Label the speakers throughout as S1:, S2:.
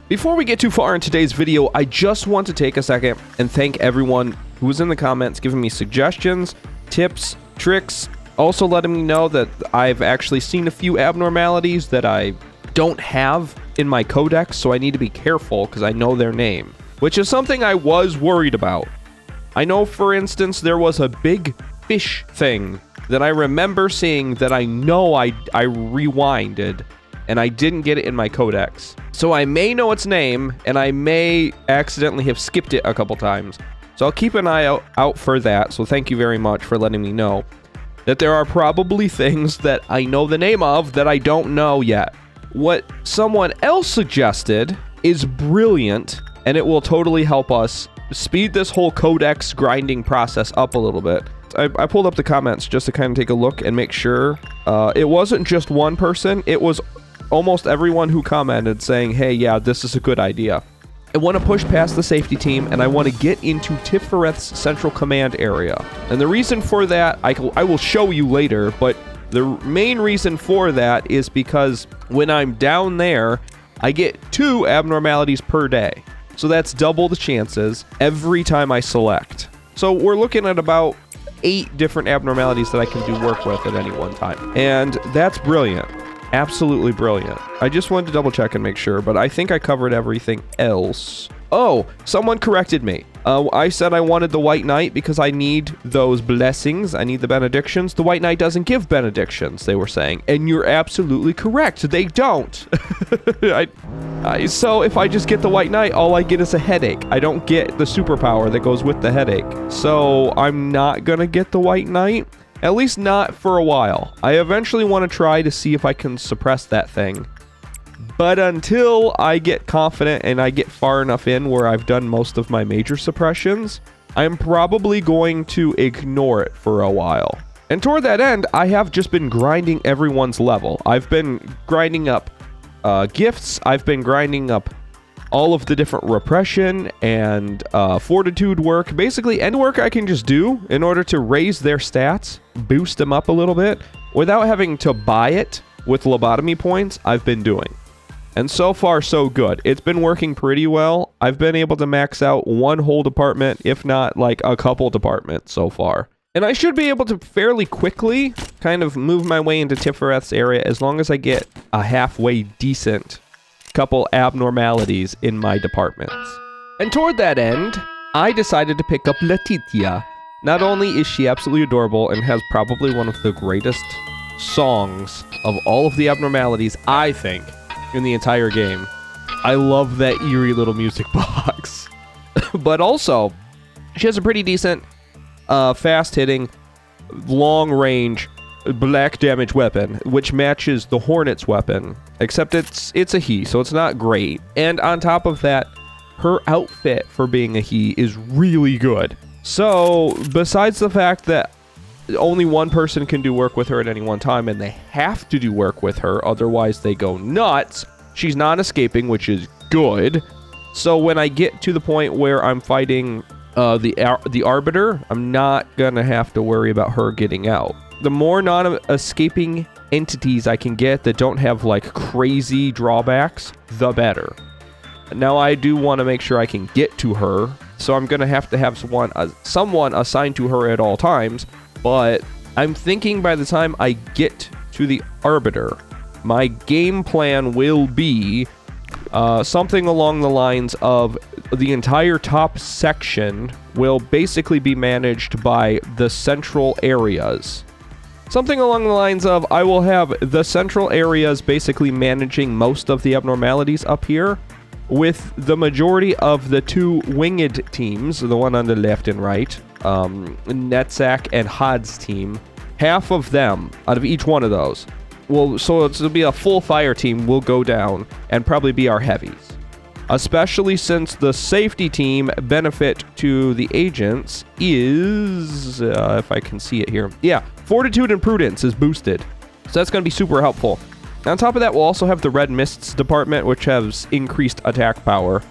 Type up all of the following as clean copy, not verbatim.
S1: Before we get too far in today's video, I just want to take a second and thank everyone who was in the comments giving me suggestions, tips, tricks, also letting me know that I've actually seen a few abnormalities that I don't have in my codex, so I need to be careful because I know their name, which is something I was worried about. I know, for instance, there was a big fish thing that I remember seeing that I know I rewinded, and I didn't get it in my codex. So I may know its name, and I may accidentally have skipped it a couple times. So I'll keep an eye out for that, so thank you very much for letting me know that there are probably things that I know the name of that I don't know yet. What someone else suggested is brilliant, and it will totally help us speed this whole codex grinding process up a little bit. I pulled up the comments just to kind of take a look and make sure. It wasn't just one person, it was almost everyone who commented saying, hey, yeah, this is a good idea. I want to push past the safety team, and I want to get into Tifereth's central command area. And the reason for that, I will show you later, but the main reason for that is because when I'm down there, I get 2 abnormalities per day. So that's double the chances every time I select. So we're looking at about 8 different abnormalities that I can do work with at any one time. And that's brilliant. Absolutely brilliant. I just wanted to double check and make sure, but I think I covered everything else. Oh, someone corrected me. I said I wanted the White Knight because I need those blessings. I need the benedictions. The White Knight doesn't give benedictions, they were saying. And you're absolutely correct. They don't. So if I just get the White Knight, all I get is a headache. I don't get the superpower that goes with the headache. So I'm not gonna get the White Knight. At least not for a while. I eventually want to try to see if I can suppress that thing. But until I get confident and I get far enough in where I've done most of my major suppressions, I'm probably going to ignore it for a while. And toward that end, I have just been grinding everyone's level. I've been grinding up gifts. I've been grinding up all of the different repression and fortitude work. Basically, any work I can just do in order to raise their stats, boost them up a little bit, without having to buy it with lobotomy points, I've been doing. And so far, so good. It's been working pretty well. I've been able to max out one whole department, if not like a couple departments so far. And I should be able to fairly quickly kind of move my way into Tifereth's area as long as I get a halfway decent couple abnormalities in my departments. And toward that end, I decided to pick up Laetitia. Not only is she absolutely adorable and has probably one of the greatest songs of all of the abnormalities, I think, in the entire game. I love that eerie little music box. But also, she has a pretty decent, fast-hitting, long-range, black damage weapon, which matches the Hornet's weapon, except it's a he, so it's not great. And on top of that, her outfit for being a he is really good. So, besides the fact that only one person can do work with her at any one time, and they have to do work with her, otherwise they go nuts, she's not escaping, which is good. So when I get to the point where I'm fighting the Arbiter, I'm not gonna have to worry about her getting out. The more non-escaping entities I can get that don't have like crazy drawbacks, the better. Now I do want to make sure I can get to her, so I'm gonna have to have someone assigned to her at all times. But I'm thinking by the time I get to the Arbiter, my game plan will be something along the lines of the entire top section will basically be managed by the central areas. Something along the lines of I will have the central areas basically managing most of the abnormalities up here, with the majority of the 2 winged teams, the one on the left and right, Netzak and Hod's team, half of them out of each one of those so it'll be a full fire team will go down and probably be our heavies, especially since the safety team benefit to the agents is if I can see it here, yeah, fortitude and prudence is boosted, so that's going to be super helpful. On top of that, we'll also have the red mists department, which has increased attack power,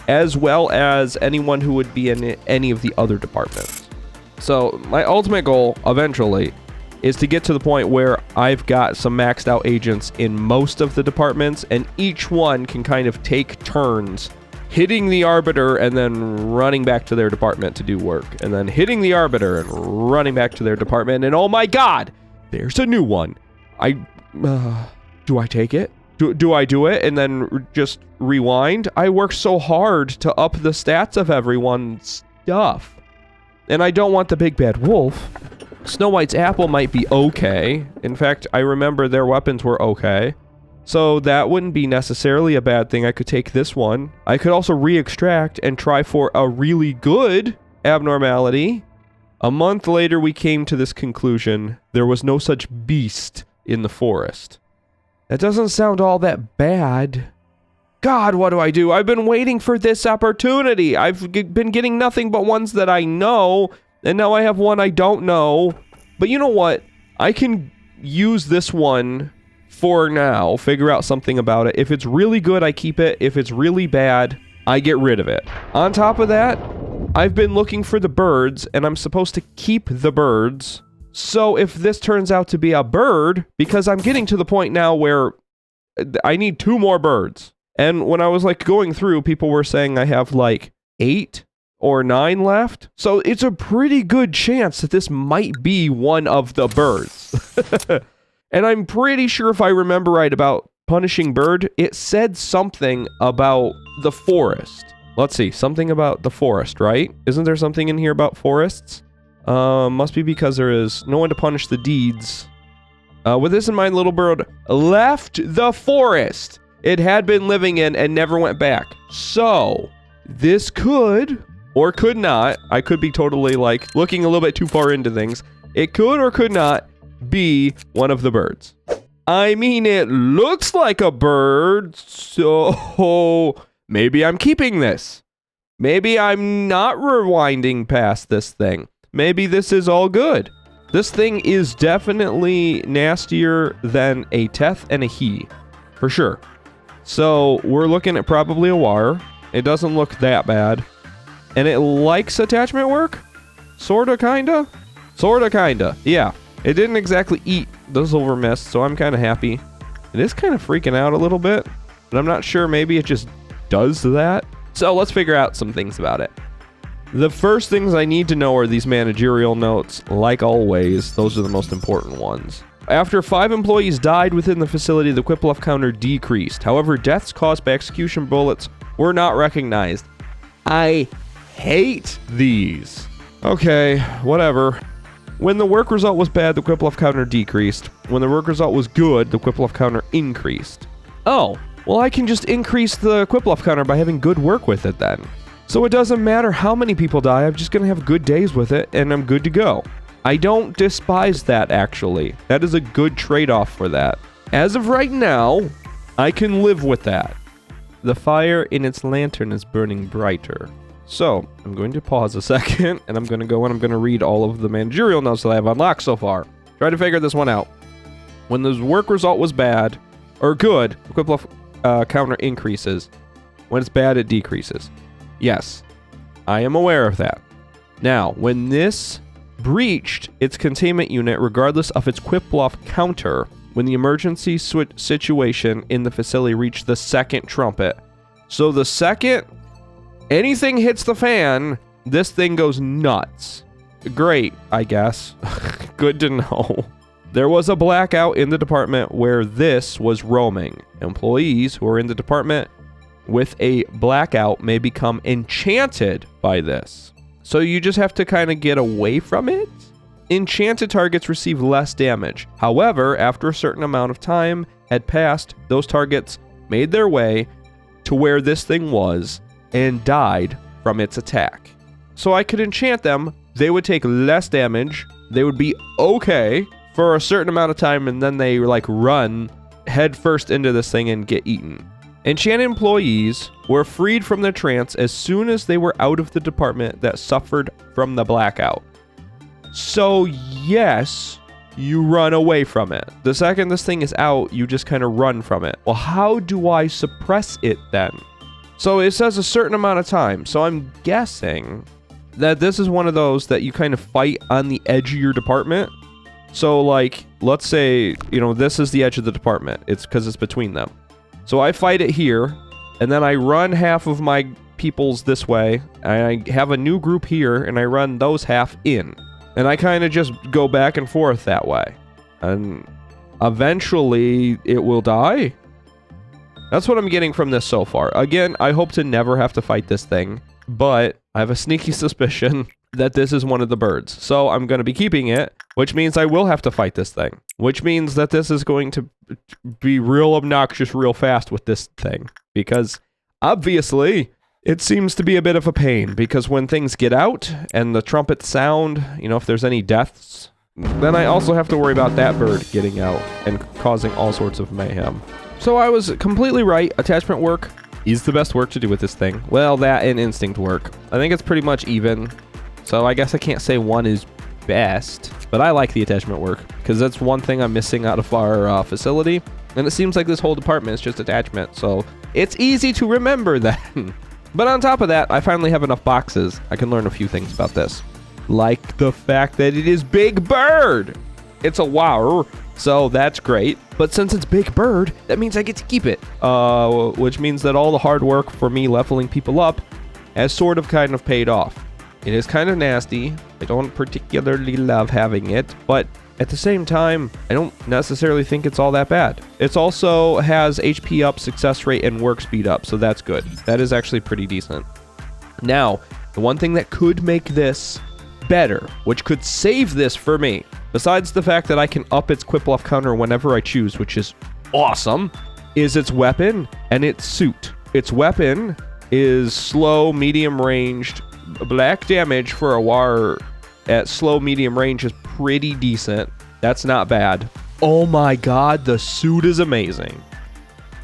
S1: as well as anyone who would be in any of the other departments. So my ultimate goal eventually is to get to the point where I've got some maxed out agents in most of the departments, and each one can kind of take turns hitting the arbiter and then running back to their department to do work, and then hitting the arbiter and running back to their department, and oh my god, there's a new one. Do I take it? Do I do it and then just rewind? I work so hard to up the stats of everyone's stuff. And I don't want the big bad wolf. Snow White's apple might be okay. In fact, I remember their weapons were okay. So that wouldn't be necessarily a bad thing. I could take this one. I could also re-extract and try for a really good abnormality. A month later, we came to this conclusion. There was no such beast in the forest. That doesn't sound all that bad. God, what do I do? I've been waiting for this opportunity. I've been getting nothing but ones that I know, and now I have one I don't know. But you know what? I can use this one for now, figure out something about it. If it's really good, I keep it. If it's really bad, I get rid of it. On top of that, I've been looking for the birds, and I'm supposed to keep the birds. So if this turns out to be a bird, because I'm getting to the point now where I need 2 more birds. And when I was like going through, people were saying I have like 8 or 9 left. So it's a pretty good chance that this might be one of the birds. And I'm pretty sure if I remember right about punishing bird, it said something about the forest. Let's see, something about the forest, right? Isn't there something in here about forests? Must be because there is no one to punish the deeds. With this in mind, little bird left the forest it had been living in and never went back. So, this could, or could not, I could be totally like looking a little bit too far into things. It could or could not be one of the birds. I mean, it looks like a bird, so maybe I'm keeping this. Maybe I'm not rewinding past this thing. Maybe this is all good. This thing is definitely nastier than a Teth and a He, for sure. So we're looking at probably a War. It doesn't look that bad. And it likes attachment work? Sorta, kinda? Sorta, kinda. Yeah. It didn't exactly eat the silver mist, so I'm kind of happy. It is kind of freaking out a little bit, but I'm not sure. Maybe it just does that. So let's figure out some things about it. The first things I need to know are these managerial notes. Like always, those are the most important ones. After 5 employees died within the facility, the Quiplaff counter decreased. However, deaths caused by execution bullets were not recognized. I hate these. Okay, whatever. When the work result was bad, the Quiplaff counter decreased. When the work result was good, the Quiplaff counter increased. Oh, well, I can just increase the Quiplaff counter by having good work with it then. So it doesn't matter how many people die, I'm just going to have good days with it, and I'm good to go. I don't despise that, actually. That is a good trade-off for that. As of right now, I can live with that. The fire in its lantern is burning brighter. So, I'm going to pause a second, and I'm going to go and I'm going to read all of the managerial notes that I have unlocked so far. Try to figure this one out. When the work result was bad, or good, the Quiplaff counter increases. When it's bad, it decreases. Yes, I am aware of that. Now, when this breached its containment unit, regardless of its Quiplaff counter, when the emergency situation in the facility reached the second trumpet. So the second anything hits the fan, this thing goes nuts. Great, I guess. Good to know. There was a blackout in the department where this was roaming. Employees who are in the department with a blackout may become enchanted by this. So you just have to kind of get away from it? Enchanted targets receive less damage. However, after a certain amount of time had passed, those targets made their way to where this thing was and died from its attack. So I could enchant them, they would take less damage, they would be okay for a certain amount of time, and then they like run head first into this thing and get eaten. Enchanted employees were freed from their trance as soon as they were out of the department that suffered from the blackout. So yes, you run away from it. The second this thing is out, you just kind of run from it. Well, how do I suppress it then? So it says a certain amount of time. So I'm guessing that this is one of those that you kind of fight on the edge of your department. So like, let's say, you know, this is the edge of the department. It's because it's between them. So I fight it here, and then I run half of my peoples this way, and I have a new group here, and I run those half in. And I kind of just go back and forth that way. And eventually, it will die. That's what I'm getting from this so far. Again, I hope to never have to fight this thing, but I have a sneaky suspicion that this is one of the birds. So I'm going to be keeping it, which means I will have to fight this thing, which means that this is going to be real obnoxious real fast with this thing, because obviously it seems to be a bit of a pain, because when things get out and the trumpets sound, you know, if there's any deaths, then I also have to worry about that bird getting out and causing all sorts of mayhem. So I was completely right. Attachment work is the best work to do with this thing. Well, that and instinct work. I think it's pretty much even. So I guess I can't say one is best, but I like the attachment work because that's one thing I'm missing out of our facility. And it seems like this whole department is just attachment. So it's easy to remember that. But on top of that, I finally have enough boxes. I can learn a few things about this. Like the fact that it is Big Bird. It's a wow. So that's great. But since it's Big Bird, that means I get to keep it. Which means that all the hard work for me leveling people up has sort of kind of paid off. It is kind of nasty. I don't particularly love having it, but at the same time, I don't necessarily think it's all that bad. It also has HP up, success rate, and work speed up, so that's good. That is actually pretty decent. Now, the one thing that could make this better, which could save this for me, besides the fact that I can up its Quiplov counter whenever I choose, which is awesome, is its weapon and its suit. Its weapon is slow, medium ranged. Black damage for a war at slow, medium range is pretty decent. That's not bad. Oh my god, the suit is amazing.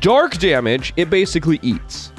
S1: Dark damage, it basically eats.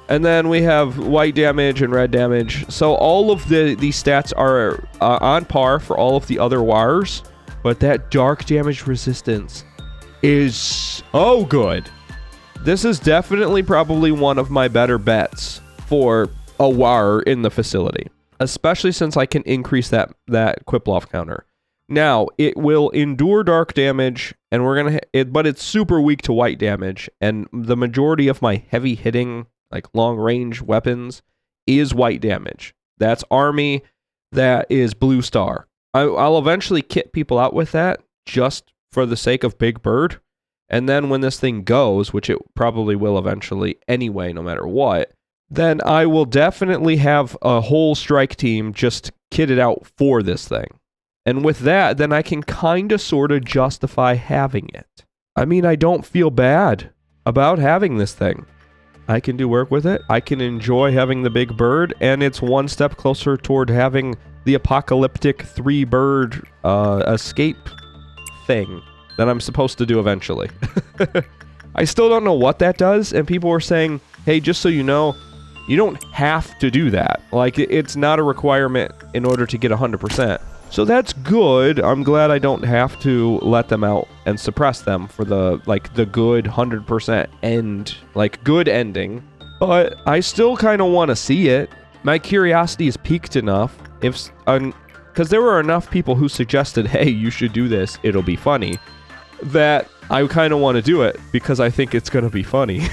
S1: And then we have white damage and red damage. So all of these stats are on par for all of the other wars. But that dark damage resistance is so good. This is definitely probably one of my better bets for a war in the facility. Especially since I can increase that Quiplov counter. Now, it will endure dark damage, and but it's super weak to white damage. And the majority of my heavy hitting, like long range weapons, is white damage. That's army, that is blue star. I'll eventually kit people out with that just for the sake of Big Bird. And then when this thing goes, which it probably will eventually anyway, no matter what, then I will definitely have a whole strike team just kitted out for this thing. And with that, then I can kind of sort of justify having it. I mean, I don't feel bad about having this thing. I can do work with it. I can enjoy having the Big Bird, and it's one step closer toward having the apocalyptic 3-bird escape thing that I'm supposed to do eventually. I still don't know what that does, and people were saying, hey, just so you know, you don't have to do that. Like, it's not a requirement in order to get 100%. So that's good. I'm glad I don't have to let them out and suppress them for the good 100% end, like good ending. But I still kind of want to see it. My curiosity is piqued enough because there were enough people who suggested, hey, you should do this, it'll be funny, that I kind of want to do it because I think it's going to be funny.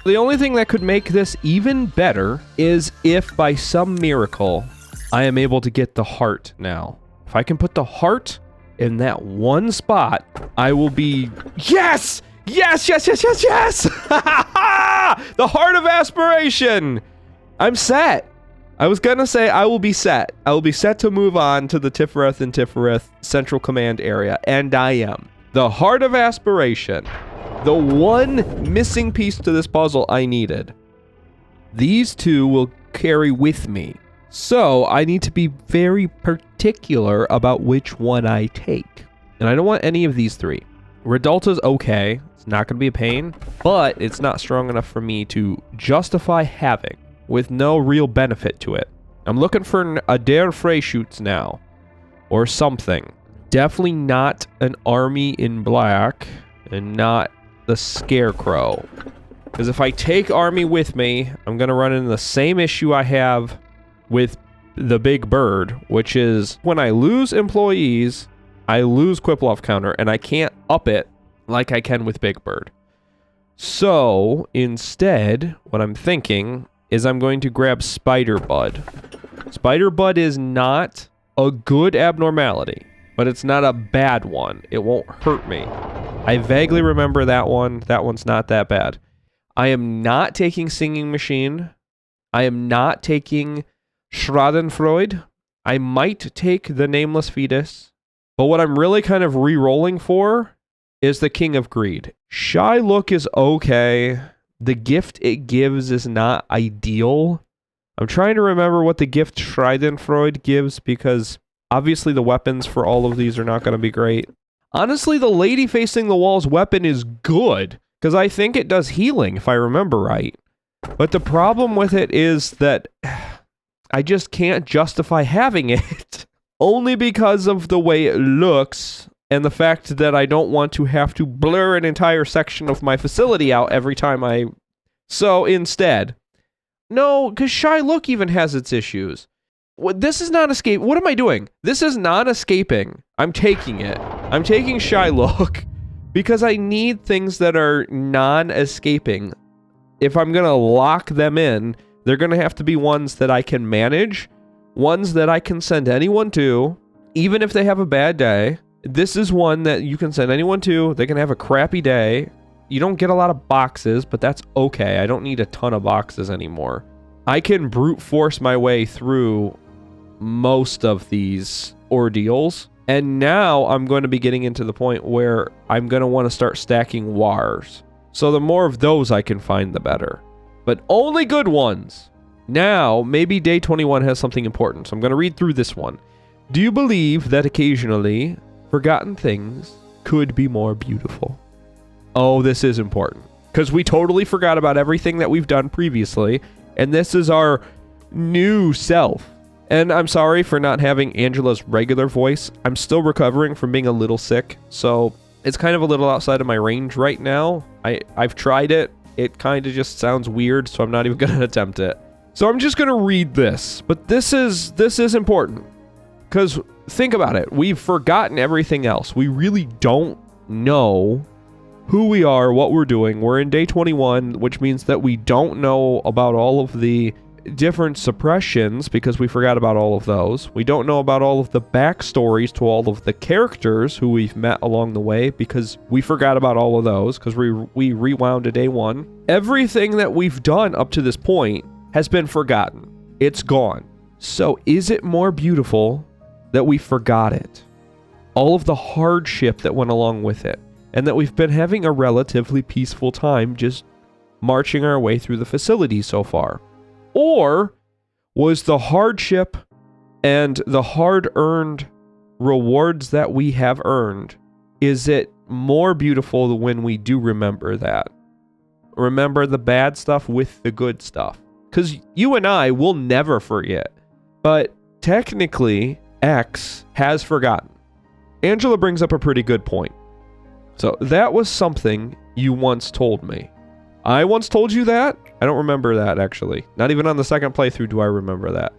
S1: The only thing that could make this even better is if by some miracle I am able to get the heart now. If I can put the heart in that one spot, I will be... Yes! Yes, yes, yes, yes, yes! The heart of aspiration! I'm set. I was gonna say I will be set. I will be set to move on to the Tifereth and Tifereth Central Command area, and I am. The heart of aspiration. The one missing piece to this puzzle I needed. These two will carry with me. So I need to be very particular about which one I take. And I don't want any of these three. Redulta's okay. It's not going to be a pain, but it's not strong enough for me to justify having with no real benefit to it. I'm looking for a Dare Freyshoots now or something. Definitely not an army in black and not the Scarecrow. Because if I take army with me, I'm going to run into the same issue I have with the Big Bird, which is when I lose employees, I lose Quiplov counter, and I can't up it like I can with Big Bird. So, instead, what I'm thinking is I'm going to grab Spider Bud. Spider Bud is not a good abnormality, but it's not a bad one. It won't hurt me. I vaguely remember that one. That one's not that bad. I am not taking Singing Machine. I am not taking Schadenfreude. I might take the Nameless Fetus. But what I'm really kind of re-rolling for is the King of Greed. Shy Look is okay. The gift it gives is not ideal. I'm trying to remember what the gift Schadenfreude gives, because obviously the weapons for all of these are not going to be great. Honestly, the lady facing the wall's weapon is good, because I think it does healing, if I remember right. But the problem with it is that I just can't justify having it. Only because of the way it looks, and the fact that I don't want to have to blur an entire section of my facility out every time I... So, instead... No, because Shy Look even has its issues. This is not escape. What am I doing? This is not escaping. I'm taking it. I'm taking Shy Look because I need things that are non-escaping. If I'm going to lock them in, they're going to have to be ones that I can manage, ones that I can send anyone to, even if they have a bad day. This is one that you can send anyone to. They can have a crappy day. You don't get a lot of boxes, but that's okay. I don't need a ton of boxes anymore. I can brute force my way through most of these ordeals. And now I'm going to be getting into the point where I'm going to want to start stacking wars. So the more of those I can find, the better. But only good ones. Now, maybe day 21 has something important. So I'm going to read through this one. Do you believe that occasionally forgotten things could be more beautiful? Oh, this is important. Because we totally forgot about everything that we've done previously. And this is our new self. And I'm sorry for not having Angela's regular voice. I'm still recovering from being a little sick. So it's kind of a little outside of my range right now. I've tried it. It kind of just sounds weird. So I'm not even going to attempt it. So I'm just going to read this. But this is important. Because think about it. We've forgotten everything else. We really don't know who we are, what we're doing. We're in day 21, which means that we don't know about all of the different suppressions because we forgot about all of those. We don't know about all of the backstories to all of the characters who we've met along the way because we forgot about all of those because we rewound to day 1. Everything that we've done up to this point has been forgotten. It's gone. So is it more beautiful that we forgot it? All of the hardship that went along with it. And that we've been having a relatively peaceful time just marching our way through the facility so far. Or was the hardship and the hard-earned rewards that we have earned, is it more beautiful when we do remember that? Remember the bad stuff with the good stuff. Because you and I will never forget. But technically, X has forgotten. Angela brings up a pretty good point. So that was something you once told me. I once told you that? I don't remember that, actually. Not even on the second playthrough do I remember that.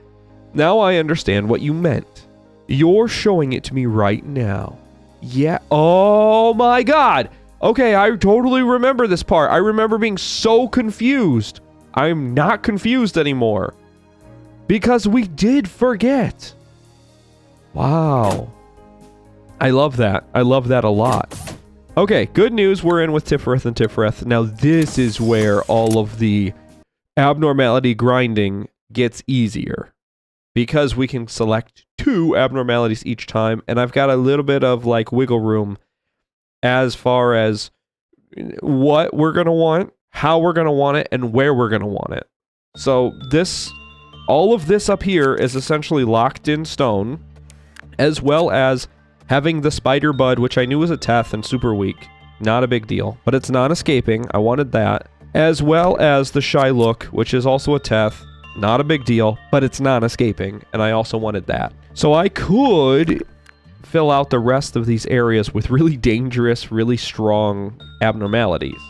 S1: Now I understand what you meant. You're showing it to me right now. Yeah. Oh my god. Okay, I totally remember this part. I remember being so confused. I'm not confused anymore. Because we did forget. Wow. I love that. I love that a lot. Okay, good news, we're in with Tiferet and Tiferet. Now this is where all of the abnormality grinding gets easier. Because we can select 2 abnormalities each time, and I've got a little bit of like wiggle room as far as what we're going to want, how we're going to want it, and where we're going to want it. So this, all of this up here is essentially locked in stone, as well as having the Spider Bud, which I knew was a Teth and super weak. Not a big deal, but it's non-escaping. I wanted that. As well as the Shy Look, which is also a Teth. Not a big deal, but it's non-escaping, and I also wanted that. So I could fill out the rest of these areas with really dangerous, really strong abnormalities.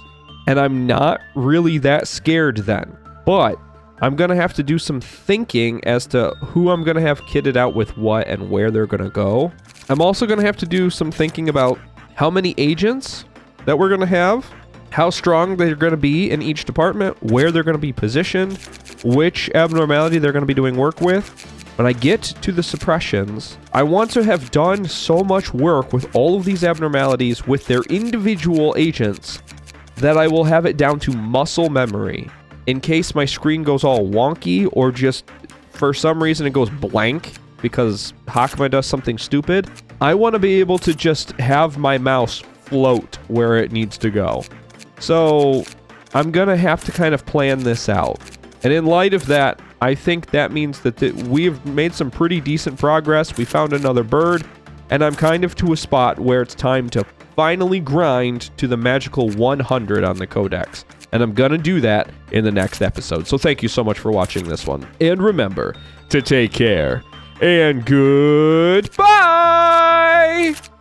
S1: And I'm not really that scared then. But I'm going to have to do some thinking as to who I'm going to have kitted out with what and where they're going to go. I'm also going to have to do some thinking about how many agents that we're going to have, how strong they're going to be in each department, where they're going to be positioned, which abnormality they're going to be doing work with. When I get to the suppressions, I want to have done so much work with all of these abnormalities with their individual agents that I will have it down to muscle memory. In case my screen goes all wonky or just for some reason it goes blank because Hakma does something stupid, I want to be able to just have my mouse float where it needs to go. So I'm going to have to kind of plan this out. And in light of that, I think that means that we've made some pretty decent progress. We found another bird, and I'm kind of to a spot where it's time to finally grind to the magical 100 on the codex. And I'm gonna do that in the next episode. So thank you so much for watching this one. And remember to take care, and goodbye!